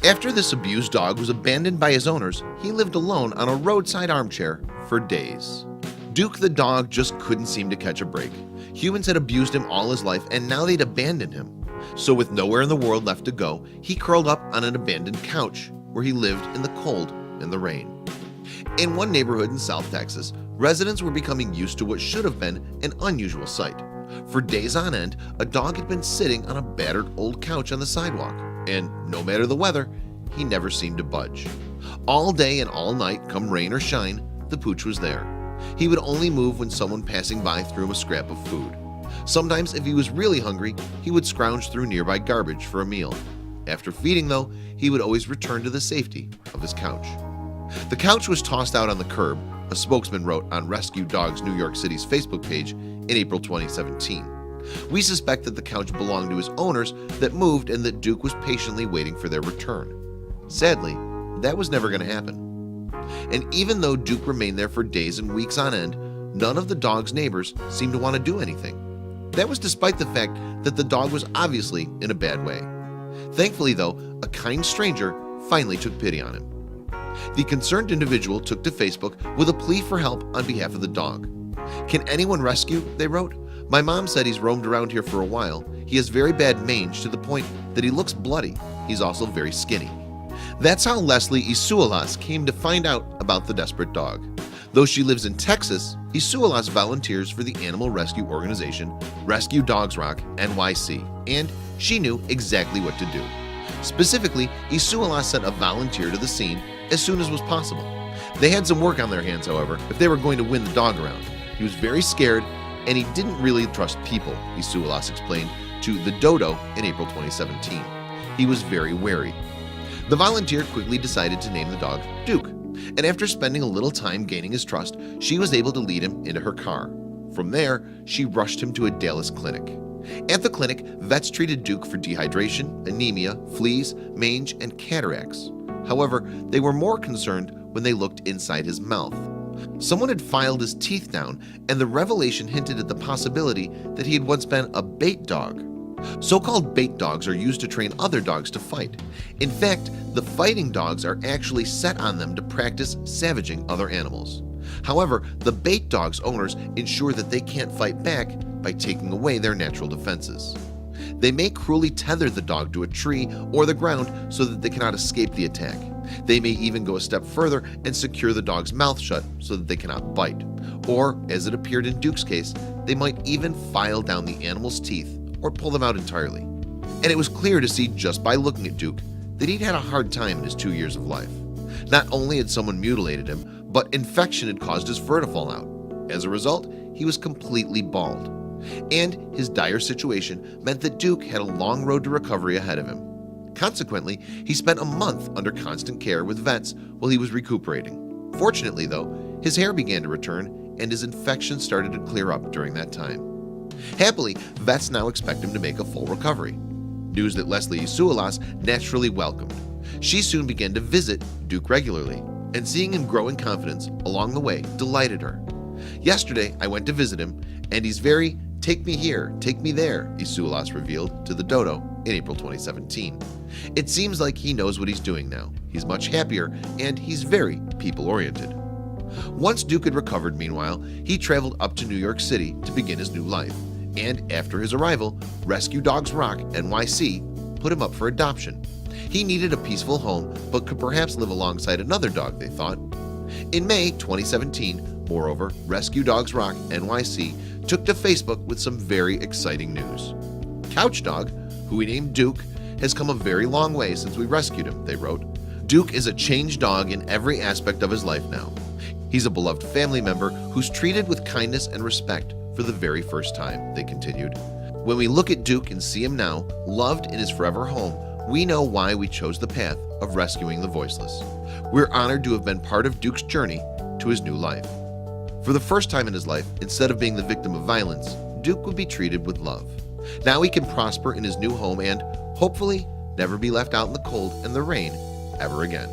After this abused dog was abandoned by his owners, he lived alone on a roadside armchair for days. Duke the dog just couldn't seem to catch a break. Humans had abused him all his life, and now they'd abandoned him. So with nowhere in the world left to go, he curled up on an abandoned couch where he lived in the cold and the rain. In one neighborhood in South Texas, residents were becoming used to what should have been an unusual sight. For days on end, a dog had been sitting on a battered old couch on the sidewalk, and no matter the weather, he never seemed to budge. All day and all night, come rain or shine, the pooch was there. He would only move when someone passing by threw him a scrap of food. Sometimes, if he was really hungry, he would scrounge through nearby garbage for a meal. After feeding, though, he would always return to the safety of his couch. The couch was tossed out on the curb, a spokesman wrote on Rescue Dogs New York City's Facebook page in April 2017. We suspect that the couch belonged to his owners that moved and that Duke was patiently waiting for their return. Sadly, that was never going to happen. And even though Duke remained there for days and weeks on end, none of the dog's neighbors seemed to want to do anything. That was despite the fact that the dog was obviously in a bad way. Thankfully, though, a kind stranger finally took pity on him. The concerned individual took to Facebook with a plea for help on behalf of the dog. "Can anyone rescue?" they wrote. "My mom said he's roamed around here for a while. He has very bad mange to the point that he looks bloody. He's also very skinny." That's how Leslie Isuelas came to find out about the desperate dog. Though she lives in Texas, Isuelas volunteers for the animal rescue organization Rescue Dogs Rock NYC, and she knew exactly what to do. Specifically, Isuelas sent a volunteer to the scene as soon as was possible. They had some work on their hands, however, if they were going to win the dog around. He was very scared, and he didn't really trust people, Isuelas explained to The Dodo in April 2017. He was very wary. The volunteer quickly decided to name the dog Duke, and after spending a little time gaining his trust, she was able to lead him into her car. From there, she rushed him to a Dallas clinic. At the clinic, vets treated Duke for dehydration, anemia, fleas, mange, and cataracts. However, they were more concerned when they looked inside his mouth. Someone had filed his teeth down, and the revelation hinted at the possibility that he had once been a bait dog. So-called bait dogs are used to train other dogs to fight. In fact, the fighting dogs are actually set on them to practice savaging other animals. However, the bait dog's owners ensure that they can't fight back by taking away their natural defenses. They may cruelly tether the dog to a tree or the ground so that they cannot escape the attack. They may even go a step further and secure the dog's mouth shut so that they cannot bite. Or, as it appeared in Duke's case, they might even file down the animal's teeth or pull them out entirely. And it was clear to see just by looking at Duke that he'd had a hard time in his 2 years of life. Not only had someone mutilated him, but infection had caused his fur to fall out. As a result, he was completely bald. And his dire situation meant that Duke had a long road to recovery ahead of him. Consequently, he spent a month under constant care with vets while he was recuperating. Fortunately, though, his hair began to return and his infection started to clear up during that time. Happily, vets now expect him to make a full recovery. News that Leslie Isuelas naturally welcomed. She soon began to visit Duke regularly, and seeing him grow in confidence along the way delighted her. "Yesterday, I went to visit him, and he's very take me here, take me there," Isuelas revealed to The Dodo in April 2017. "It seems like he knows what he's doing now. He's much happier, and he's very people-oriented." Once Duke had recovered, meanwhile, he traveled up to New York City to begin his new life. And after his arrival, Rescue Dogs Rock NYC put him up for adoption. He needed a peaceful home, but could perhaps live alongside another dog, they thought. In May 2017, moreover, Rescue Dogs Rock NYC took to Facebook with some very exciting news. "Couch Dog, who we named Duke, has come a very long way since we rescued him," they wrote. "Duke is a changed dog in every aspect of his life now. He's a beloved family member who's treated with kindness and respect for the very first time," they continued. "When we look at Duke and see him now, loved in his forever home, we know why we chose the path of rescuing the voiceless. We're honored to have been part of Duke's journey to his new life." For the first time in his life, instead of being the victim of violence, Duke would be treated with love. Now he can prosper in his new home and, hopefully, never be left out in the cold and the rain ever again.